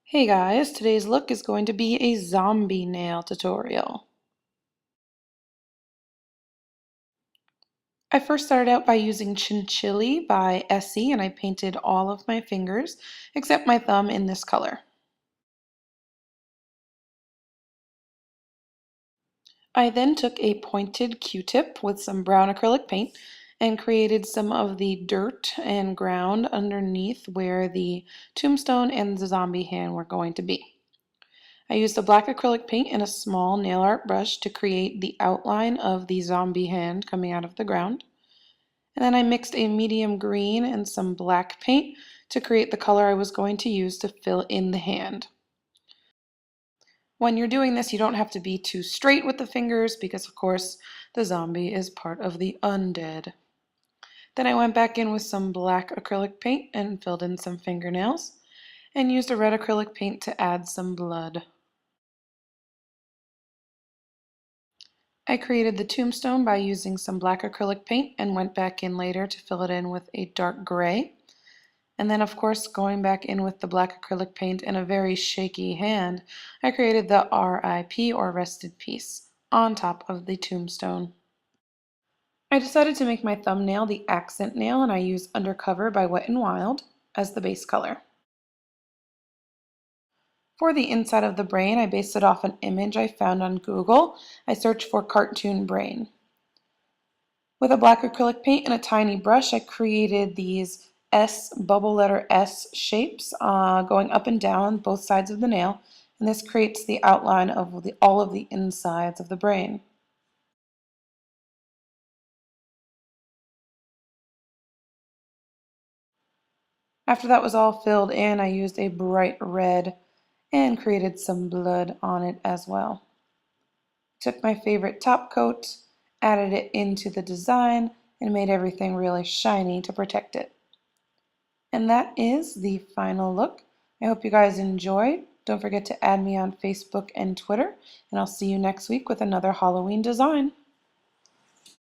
Hey guys, today's look is going to be a zombie nail tutorial. I first started out by using Chinchilly by Essie and I painted all of my fingers except my thumb in this color. I then took a pointed Q-tip with some brown acrylic paint and created some of the dirt and ground underneath where the tombstone and the zombie hand were going to be. I used a black acrylic paint and a small nail art brush to create the outline of the zombie hand coming out of the ground. And then I mixed a medium green and some black paint to create the color I was going to use to fill in the hand. When you're doing this, you don't have to be too straight with the fingers because, of course, the zombie is part of the undead. Then I went back in with some black acrylic paint and filled in some fingernails and used a red acrylic paint to add some blood. I created the tombstone by using some black acrylic paint and went back in later to fill it in with a dark gray. And then, of course, going back in with the black acrylic paint and a very shaky hand, I created the RIP or Rest in Peace on top of the tombstone. I decided to make my thumbnail the accent nail and I used Undercover by Wet n Wild as the base color. For the inside of the brain, I based it off an image I found on Google. I searched for cartoon brain. With a black acrylic paint and a tiny brush, I created these bubble letter S shapes going up and down both sides of the nail, and this creates the outline of all of the insides of the brain. After that was all filled in, I used a bright red and created some blood on it as well. Took my favorite top coat, added it into the design, and made everything really shiny to protect it. And that is the final look. I hope you guys enjoyed. Don't forget to add me on Facebook and Twitter, and I'll see you next week with another Halloween design.